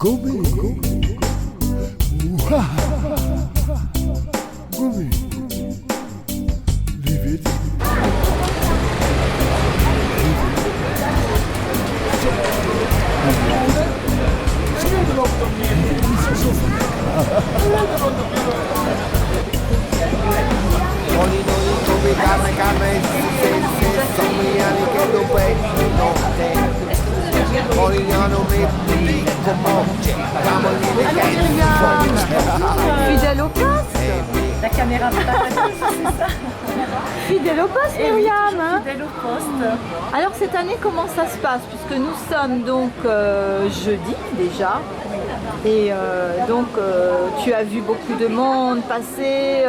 Gobi. Gobi. Leave it. Fidèle au poste. La caméra de ta famille, c'est ça. Fidèle au poste, Et oui, Myriam. toujours Hein. fidèle au poste. Alors cette année, comment ça se passe? Puisque nous sommes donc jeudi déjà. Et tu as vu beaucoup de monde passer.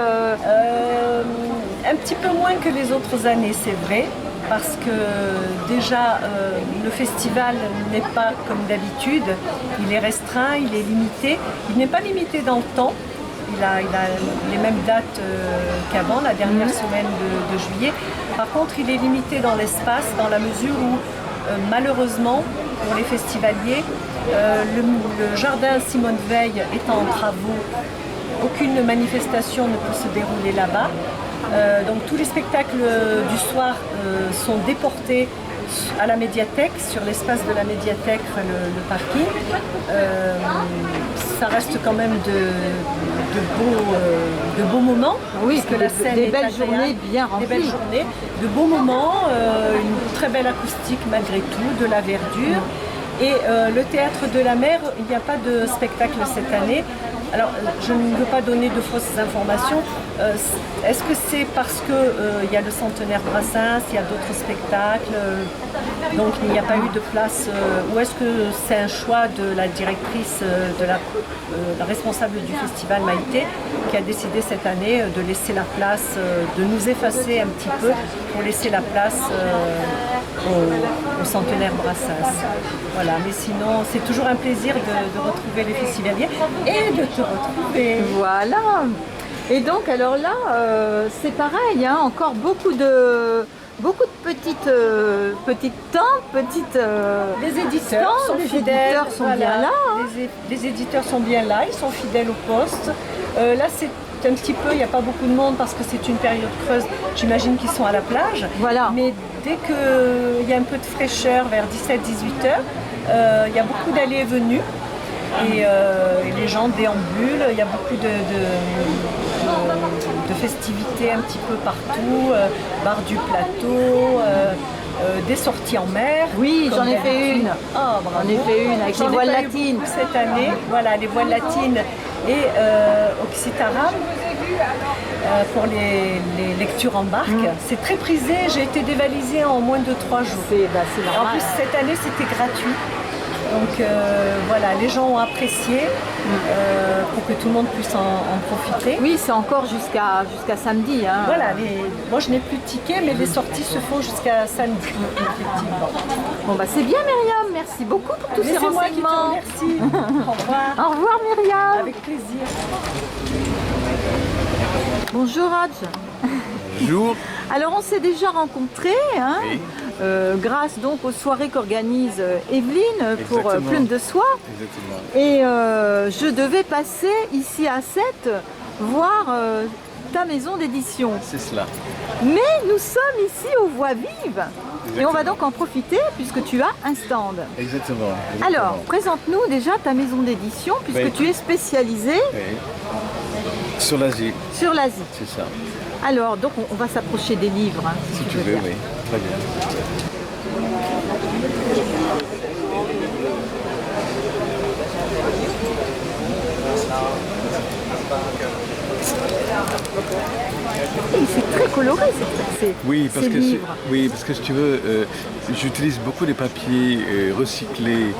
Un petit peu moins que les autres années, c'est vrai. Parce que déjà, le festival n'est pas comme d'habitude. Il est restreint, il est limité. Il n'est pas limité dans le temps. Il a les mêmes dates qu'avant, la dernière semaine de juillet. Par contre, il est limité dans l'espace, dans la mesure où, malheureusement, pour les festivaliers, le jardin Simone Veil étant en travaux, aucune manifestation ne peut se dérouler là-bas. Donc tous les spectacles du soir sont déportés à la médiathèque, sur l'espace de la médiathèque, le parking. Ça reste quand même de beaux moments. Oui, puisque la scène des est belles agréable, journées bien remplies. Des belles journées, de beaux moments, une très belle acoustique malgré tout, de la verdure. Et le Théâtre de la Mer, il n'y a pas de spectacle cette année. Alors, je ne veux pas donner de fausses informations. Est-ce que c'est parce qu'il y a le centenaire Brassens, il y a d'autres spectacles, donc il n'y a pas eu de place, ou est-ce que c'est un choix de la directrice, de la responsable du festival Maïté, qui a décidé cette année de laisser la place, de nous effacer un petit peu pour laisser la place au centenaire Brassens. Voilà, mais sinon, c'est toujours un plaisir de retrouver les festivaliers et de te retrouver. Voilà. Et donc alors là, c'est pareil, hein, encore beaucoup de petites tentes, Les éditeurs sont les fidèles. éditeurs sont Voilà. bien là. Hein. Les éditeurs sont bien là, ils sont fidèles au poste. Là, c'est un petit peu, il n'y a pas beaucoup de monde parce que c'est une période creuse. J'imagine qu'ils sont à la plage. Voilà. Mais dès qu'il y a un peu de fraîcheur, vers 17-18 heures, il y a beaucoup d'allées et venues. Et les gens déambulent, il y a beaucoup de festivités un petit peu partout, bar du plateau, des sorties en mer. Oui, comme j'en ai fait d'habitude. une. Ah, bravo. J'en ai fait une avec les voiles latines. Cette année, voilà, les voiles latines et Occitarabe pour les lectures en barque. C'est très prisé, j'ai été dévalisée en moins de 3 jours. C'est En normal. plus, cette année, c'était gratuit. Donc voilà, les gens ont apprécié pour que tout le monde puisse en profiter. Oui, c'est encore jusqu'à samedi. Hein. Voilà, moi je n'ai plus de tickets, mais les sorties se font jusqu'à samedi, effectivement. Bon bah c'est bien Myriam, merci beaucoup pour tous Mais ces c'est moi qui te renseignements. remercie. Au revoir. Au revoir Myriam. Avec plaisir. Bonjour Hadj. Bonjour. Alors on s'est déjà rencontrés, hein, Oui. grâce donc aux soirées qu'organise Evelyne pour Exactement. Plume de Soie. Exactement. Et je devais passer ici à Sète voir ta maison d'édition. C'est cela. Mais nous sommes ici aux Voix Vives. Et on va donc en profiter puisque tu as un stand. Exactement. Alors, présente-nous déjà ta maison d'édition puisque Oui. tu es spécialisée Oui. Sur l'Asie, sur l'Asie. c'est ça. Alors, donc on va s'approcher des livres, hein, Si tu veux veux, bien. oui. Très bien. Et c'est très coloré Oui, parce ces que livres. parce que si tu veux, j'utilise beaucoup les papiers recyclés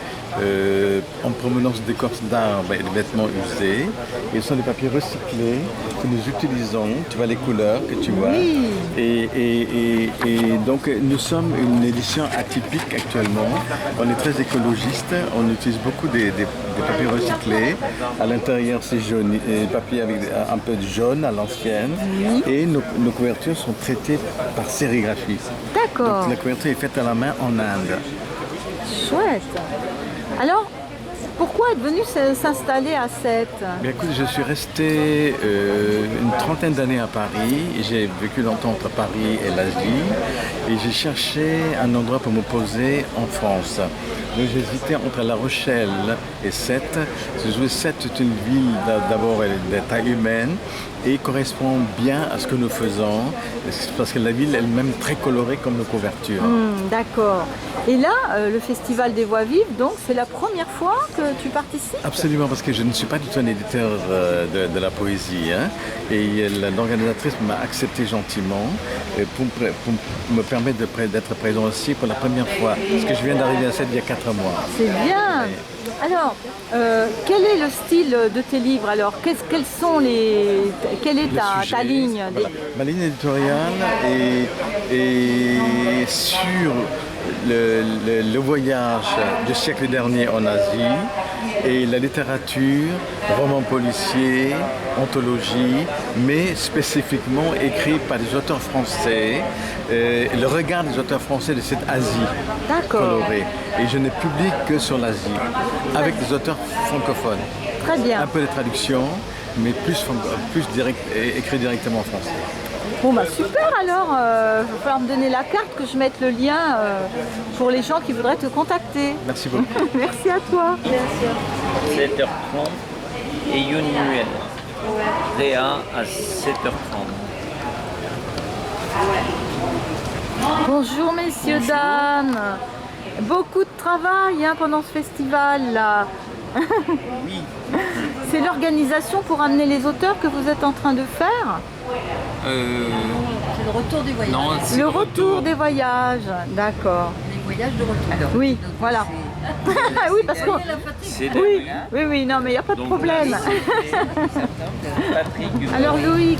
en provenance d'écorces d'arbres et de vêtements usés. Et ce sont des papiers recyclés que nous utilisons. Tu vois les couleurs que tu vois. Oui. Et donc nous sommes une édition atypique actuellement. On est très écologiste. On utilise beaucoup des papiers recyclés. À l'intérieur, c'est jaune, papier avec un peu de jaune à l'ancienne. Et nos couvertures sont traitées par sérigraphie. D'accord, Donc la couverture est faite à la main en Inde. chouette. Alors, Pourquoi être venu s'installer à Sète? Bien, écoute, je suis resté une trentaine d'années à Paris. J'ai vécu longtemps entre Paris et l'Asie et j'ai cherché un endroit pour me poser en France. Donc j'hésitais entre La Rochelle et Sète. Je trouvais Sète est une ville d'abord de taille humaine et correspond bien à ce que nous faisons parce que la ville elle-même est très colorée comme nos couvertures. D'accord. Et là, le Festival des Voix Vives, donc c'est la première fois que tu participes? Absolument, parce que je ne suis pas du tout un éditeur de la poésie. Hein, et l'organisatrice m'a accepté gentiment pour me permettre d'être présent aussi pour la première fois. Parce que je viens d'arriver à Sète il y a 4 mois. C'est bien. Alors, quel est le style de tes livres? Alors, quelle est ta ligne? Voilà. Ma ligne éditoriale est sur le voyage du siècle dernier en Asie et la littérature, roman policier, anthologie, mais spécifiquement écrit par des auteurs français, le regard des auteurs français de cette Asie colorée. Et je ne publie que sur l'Asie, avec des auteurs francophones. Très bien. Un peu de traduction, mais plus écrit directement en français. Bon bah super alors, il va falloir me donner la carte, que je mette le lien pour les gens qui voudraient te contacter. Merci beaucoup. Merci à toi. 7h30 et Youn Muel. Réa à 7h30. Bonjour messieurs, dames. Beaucoup de travail pendant ce festival là. Oui. C'est l'organisation pour amener les auteurs que vous êtes en train de faire? C'est le retour du voyage. Non, c'est Le retour des voyages, d'accord. Les voyages de retour. Oui, Donc, voilà. Oui, parce que... C'est Oui, oui, non, mais il n'y a pas de problème. Patrick Dupont. Alors Loïc,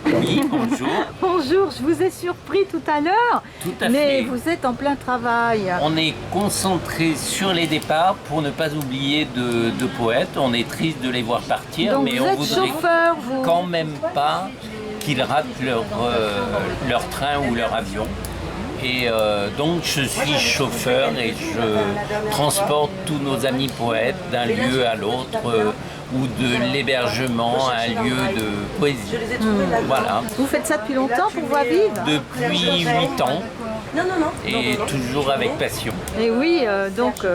Oui, bonjour. bonjour, je vous ai surpris tout à l'heure, Tout à mais fait. vous êtes en plein travail. On est concentré sur les départs pour ne pas oublier de poètes. On est triste de les voir partir, Donc mais vous on êtes voudrait chauffeur, vous? quand même pas qu'ils ratent leur train ou leur avion. Et donc je suis chauffeur et je transporte tous nos amis poètes d'un lieu à l'autre ou de l'hébergement à un lieu de poésie. Voilà. Vous faites ça depuis longtemps pour Voix Vive? Depuis 8 ans et toujours avec passion. Et oui, donc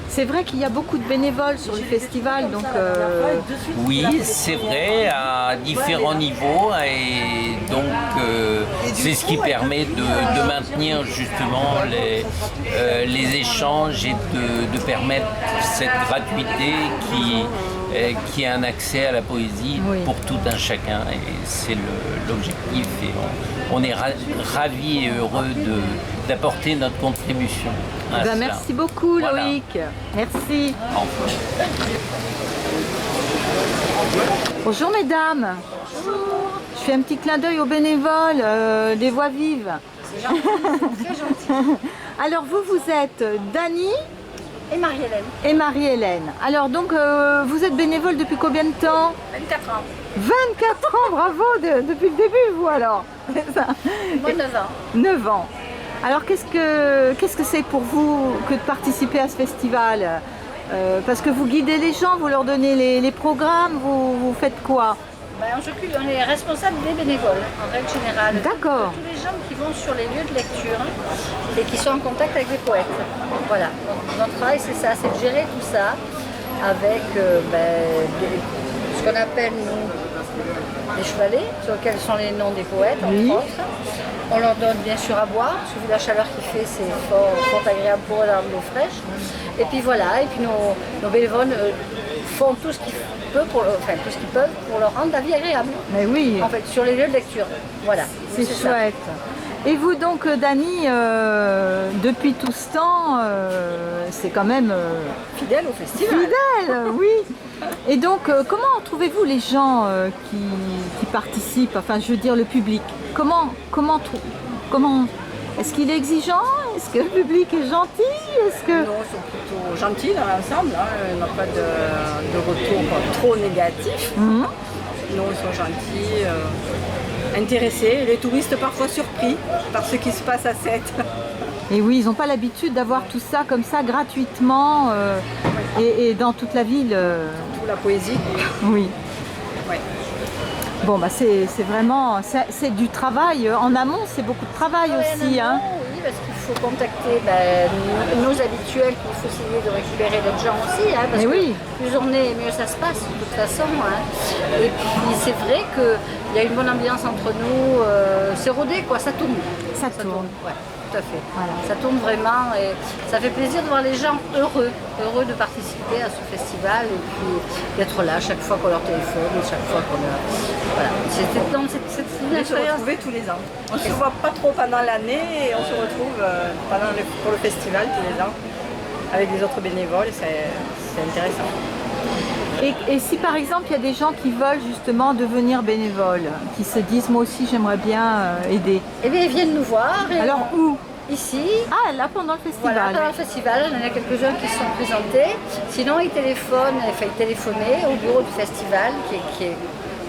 c'est vrai qu'il y a beaucoup de bénévoles sur le festival, donc Oui, c'est vrai, à différents niveaux et donc c'est ce qui permet de maintenir justement les échanges et de permettre cette gratuité qui a un accès à la poésie pour tout un chacun et c'est l'objectif et on est ravis et heureux d'apporter notre contribution à cela. merci beaucoup Voilà. Loïc, merci. Au revoir. Bonjour mesdames. Je fais un petit clin d'œil aux bénévoles des Voix Vives. Alors vous êtes Dany Et Marie-Hélène, et Marie-Hélène. Alors donc vous êtes bénévole depuis combien de temps? 24 ans. 24 ans, bravo, depuis le début vous alors. C'est ça. Moi 9 ans. 9 ans. Alors qu'est-ce que c'est pour vous que de participer à ce festival? Parce que vous guidez les gens, vous leur donnez les programmes, vous faites quoi? On est responsable des bénévoles, en règle générale. D'accord. Tous les gens qui vont sur les lieux de lecture et qui sont en contact avec les poètes. Voilà. Donc, notre travail, c'est ça, c'est de gérer tout ça avec ce qu'on appelle, nous, des chevalets, sur lesquels sont les noms des poètes, entre autres. On leur donne bien sûr à boire, parce que vu la chaleur qu'il fait, c'est fort agréable pour eux d'avoir de l'eau fraîche. Et puis voilà, et puis nos bénévoles font tout ce qu'ils peuvent pour leur rendre la vie agréable. Mais oui, En fait, sur les lieux de lecture. Voilà. c'est ça. chouette. Et vous donc Dany, depuis tout ce temps, c'est quand même Fidèle au festival. fidèle, oui. Et donc comment trouvez-vous les gens qui participent, enfin je veux dire le public? Comment est-ce qu'il est exigeant? Est-ce que le public est gentil? Est-ce que... Non, ils sont plutôt gentils dans l'ensemble, il n'y a pas de retour trop négatif. Non, ils sont gentils, intéressés, les touristes parfois surpris par ce qui se passe à Sète. Et oui, ils n'ont pas l'habitude d'avoir tout ça comme ça gratuitement et dans toute la ville. Pour la poésie. Oui. Ouais. Bon, bah c'est vraiment, c'est du travail. En amont, c'est beaucoup de travail aussi. Hein. Oui, parce qu'il faut contacter nos habituels, qu'il faut essayer de récupérer d'autres gens aussi. Hein, parce Mais que oui. plus on est, mieux ça se passe de toute façon. Hein. Et puis c'est vrai qu'il y a une bonne ambiance entre nous. C'est rodé, quoi, ça tourne. Ça tourne. Ouais. Tout à fait. Voilà. Ça tourne vraiment et ça fait plaisir de voir les gens heureux de participer à ce festival et puis d'être là chaque fois qu'on leur téléphone, chaque fois qu'on a... Voilà. C'est une On se expérience. retrouve tous les ans. On ne se voit pas trop pendant l'année et on se retrouve pour le festival tous les ans avec les autres bénévoles. C'est intéressant. Et si par exemple il y a des gens qui veulent justement devenir bénévoles, qui se disent moi aussi j'aimerais bien aider. Eh bien, ils viennent nous voir. Et Alors où? ici. Ah, là pendant le festival. Voilà, pendant le festival, il y en a quelques-uns qui se sont présentés. Sinon, ils téléphonaient au bureau du festival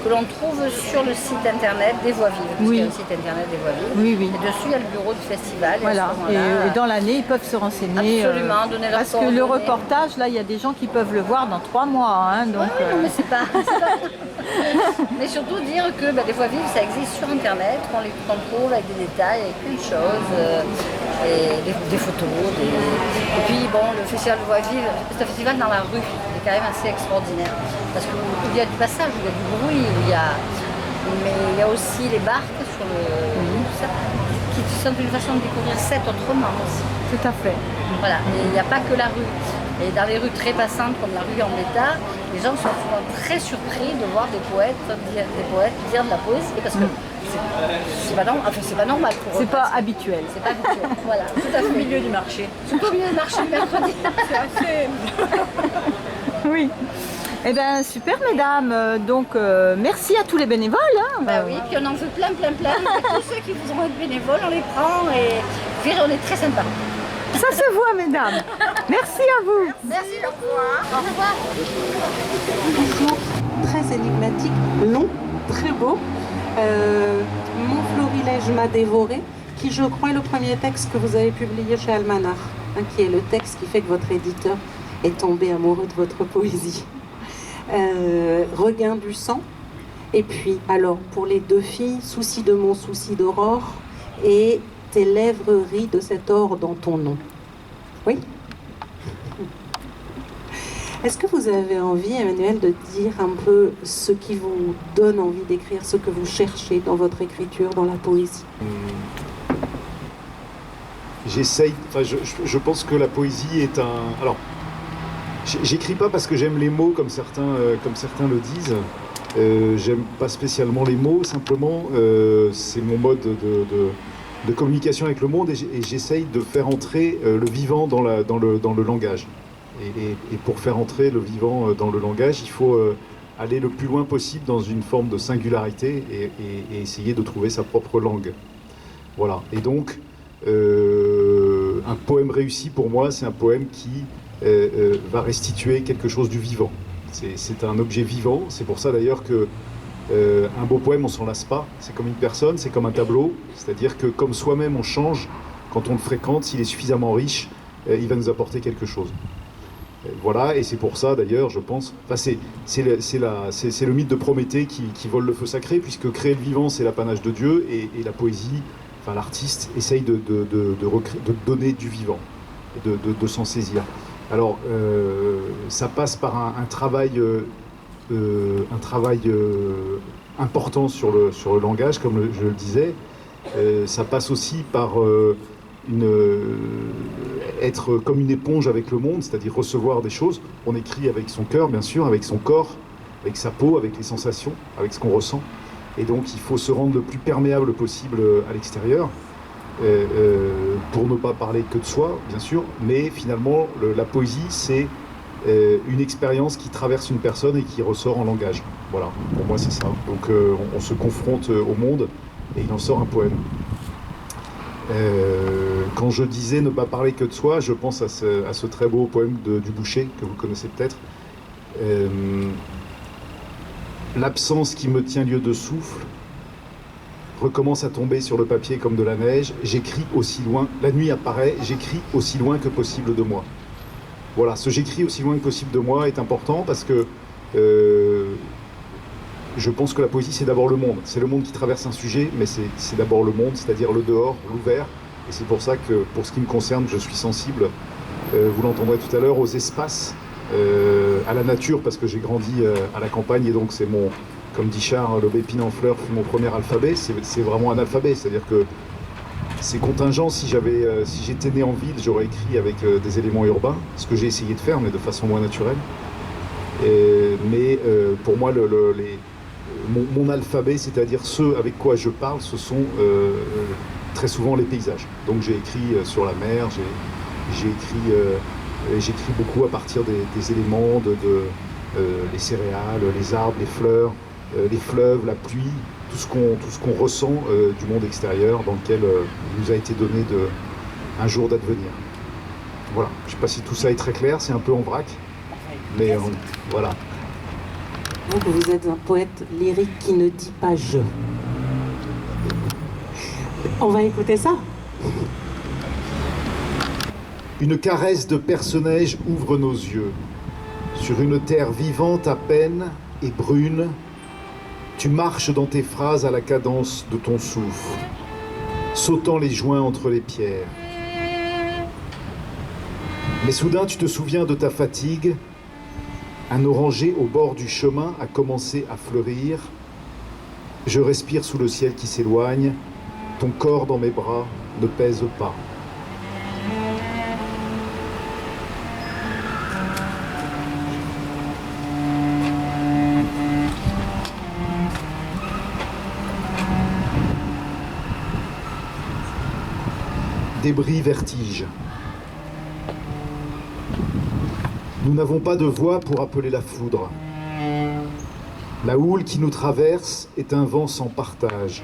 que l'on trouve sur le site internet des Voix Vives. Parce Oui. qu'il y a un site internet des Voix Vives. Oui, oui. Et dessus, il y a le bureau du festival. Voilà, et dans l'année, ils peuvent se renseigner. Absolument, donner leur parce que le coordonnées. reportage, là, il y a des gens qui peuvent le voir dans 3 mois. Hein, donc, Oui, non, mais c'est pas... mais surtout dire que les Voix Vives, ça existe sur internet, qu'on trouve avec des détails, avec plein de choses, et des photos. Et puis, bon, le festival de Voix Vives, c'est un festival dans la rue, il est quand même assez extraordinaire. Parce qu'il y a du passage, il y a du bruit, mais il y a aussi les barques sur tout ça, qui sont une façon de découvrir Sète autrement aussi. tout à fait. Voilà, et il n'y a pas que la rue. Et dans les rues très passantes comme la rue Gambetta, les gens sont souvent très surpris de voir des poètes dire de la poésie parce que c'est pas normal pour eux. C'est pas habituel. C'est pas habituel. Voilà, tout à Au fait. milieu du marché. C'est au milieu du marché le mercredi. C'est assez... Oui. Eh bien, super, mesdames. Donc, merci à tous les bénévoles. Hein. Bah oui, puis on en veut plein. Et tous ceux qui voudront être bénévoles, on les prend et puis on est très sympas. Ça se voit, mesdames. Merci à vous. Merci, au revoir. Au revoir. Franchement, très énigmatique, long, très beau. Mon florilège m'a dévoré, qui je crois est le premier texte que vous avez publié chez Almanach, hein, qui est le texte qui fait que votre éditeur est tombé amoureux de votre poésie. Regain du sang, et puis alors pour les deux filles, souci de mon souci d'aurore, et tes lèvres rient de cet or dans ton nom. Oui. Est-ce que vous avez envie, Emmanuel, de dire un peu ce qui vous donne envie d'écrire, ce que vous cherchez dans votre écriture, dans la poésie? J'essaye, je pense que la poésie est un... Alors, j'écris pas parce que j'aime les mots comme certains le disent. J'aime pas spécialement les mots, simplement c'est mon mode de communication avec le monde et j'essaye de faire entrer le vivant dans le langage. Et pour faire entrer le vivant dans le langage, il faut aller le plus loin possible dans une forme de singularité et essayer de trouver sa propre langue. Voilà. Et donc, un poème réussi pour moi, c'est un poème qui va restituer quelque chose du vivant. C'est un objet vivant, c'est pour ça d'ailleurs que un beau poème, on s'en lasse pas. C'est comme une personne, c'est comme un tableau, c'est-à-dire que comme soi-même on change, quand on le fréquente, s'il est suffisamment riche, il va nous apporter quelque chose. Voilà, et c'est pour ça d'ailleurs, je pense, c'est le mythe de Prométhée qui vole le feu sacré, puisque créer le vivant, c'est l'apanage de Dieu, et la poésie, enfin l'artiste, essaye de donner du vivant, de s'en saisir. Alors, ça passe par un travail important sur le langage, comme je le disais. Ça passe aussi par être comme une éponge avec le monde, c'est-à-dire recevoir des choses. On écrit avec son cœur, bien sûr, avec son corps, avec sa peau, avec les sensations, avec ce qu'on ressent. Et donc, il faut se rendre le plus perméable possible à l'extérieur, pour ne pas parler que de soi, bien sûr. Mais finalement, la poésie, c'est une expérience qui traverse une personne et qui ressort en langage. Voilà, pour moi, c'est ça. Donc, on se confronte au monde et il en sort un poème. Quand je disais ne pas parler que de soi, je pense à ce très beau poème du Boucher, que vous connaissez peut-être. L'absence qui me tient lieu de souffle, recommence à tomber sur le papier comme de la neige. J'écris aussi loin, la nuit apparaît, j'écris aussi loin que possible de moi. Voilà, ce j'écris aussi loin que possible de moi est important parce que je pense que la poésie c'est d'abord le monde. C'est le monde qui traverse un sujet, mais c'est d'abord le monde, c'est-à-dire le dehors, l'ouvert. Et c'est pour ça que, pour ce qui me concerne, je suis sensible, vous l'entendrez tout à l'heure, aux espaces, à la nature, parce que j'ai grandi à la campagne et donc c'est mon, comme dit Charles, l'aubépine en fleurs fut mon premier alphabet. C'est vraiment un alphabet, c'est-à-dire que c'est contingent. Si j'étais né en ville, j'aurais écrit avec des éléments urbains, ce que j'ai essayé de faire, mais de façon moins naturelle. Mais pour moi, mon alphabet, c'est-à-dire ce avec quoi je parle, ce sont très souvent les paysages. Donc j'ai écrit sur la mer, j'écris beaucoup à partir des éléments les céréales, les arbres, les fleurs, les fleuves, la pluie, tout ce qu'on ressent du monde extérieur dans lequel il nous a été donné un jour d'advenir. Voilà, je ne sais pas si tout ça est très clair, c'est un peu en vrac, mais voilà. Donc vous êtes un poète lyrique qui ne dit pas « je ». On va écouter ça. Une caresse de perce-neige ouvre nos yeux. Sur une terre vivante à peine et brune, tu marches dans tes phrases à la cadence de ton souffle, sautant les joints entre les pierres. Mais soudain, tu te souviens de ta fatigue. Un oranger au bord du chemin a commencé à fleurir. Je respire sous le ciel qui s'éloigne. Ton corps dans mes bras ne pèse pas. Débris, vertige. Nous n'avons pas de voix pour appeler la foudre. La houle qui nous traverse est un vent sans partage.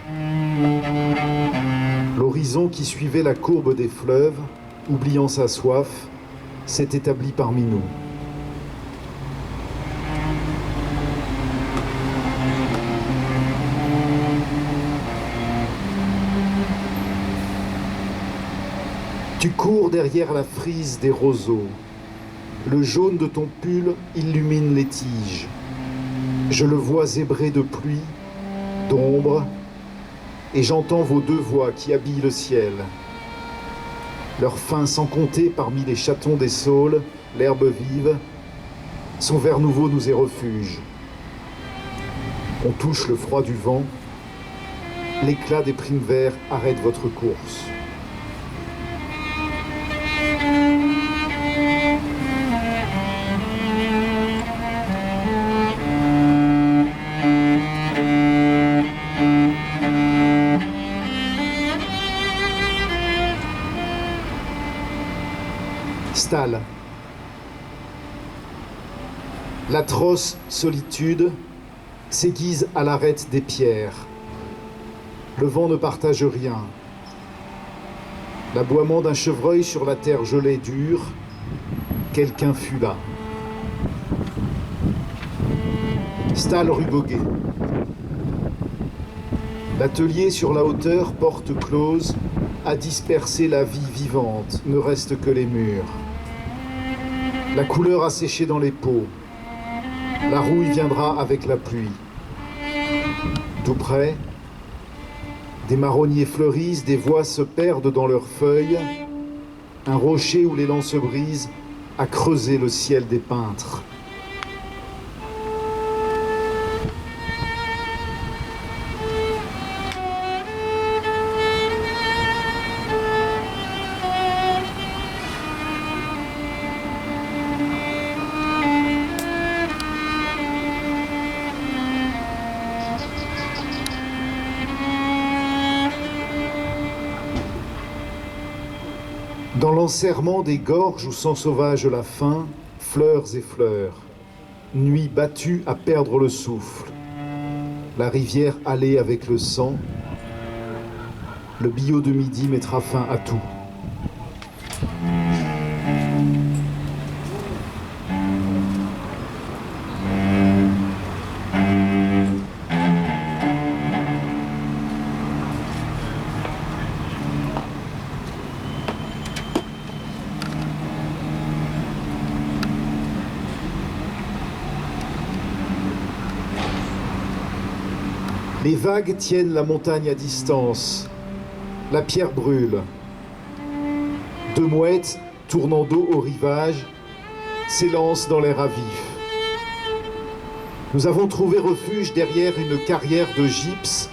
L'horizon qui suivait la courbe des fleuves, oubliant sa soif, s'est établi parmi nous. Tu cours derrière la frise des roseaux. Le jaune de ton pull illumine les tiges. Je le vois zébré de pluie, d'ombre, et j'entends vos deux voix qui habillent le ciel. Leur fin sans compter parmi les chatons des saules, l'herbe vive, son vert nouveau nous est refuge. On touche le froid du vent, l'éclat des primes verts arrête votre course. Stall. L'atroce solitude s'aiguise à l'arête des pierres. Le vent ne partage rien. L'aboiement d'un chevreuil sur la terre gelée dure, quelqu'un fut là. Stall rue Boguet. L'atelier sur la hauteur, porte close, a dispersé la vie vivante, ne reste que les murs. La couleur a séché dans les pots. La rouille viendra avec la pluie. Tout près, des marronniers fleurissent, des voix se perdent dans leurs feuilles. Un rocher où l'élan se brise a creusé le ciel des peintres. Dans l'enserrement des gorges où s'ensauvage la faim, fleurs et fleurs, nuit battue à perdre le souffle, la rivière allée avec le sang, le billot de midi mettra fin à tout. Les vagues tiennent la montagne à distance. La pierre brûle. Deux mouettes, tournant dos au rivage, s'élancent dans l'air à vif. Nous avons trouvé refuge derrière une carrière de gypse,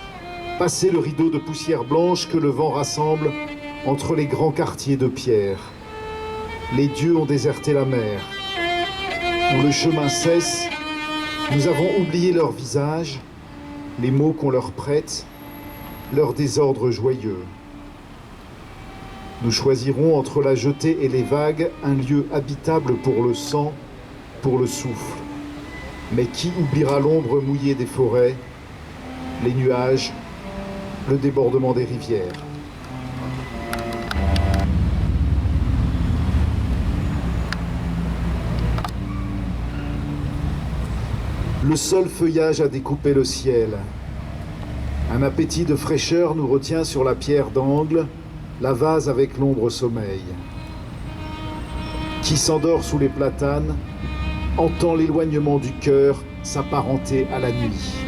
passé le rideau de poussière blanche que le vent rassemble entre les grands quartiers de pierre. Les dieux ont déserté la mer. Où le chemin cesse, nous avons oublié leur visage, les mots qu'on leur prête, leur désordre joyeux. Nous choisirons entre la jetée et les vagues un lieu habitable pour le sang, pour le souffle. Mais qui oubliera l'ombre mouillée des forêts, les nuages, le débordement des rivières? Le seul feuillage a découpé le ciel. Un appétit de fraîcheur nous retient sur la pierre d'angle, la vase avec l'ombre sommeil. Qui s'endort sous les platanes entend l'éloignement du cœur s'apparenter à la nuit.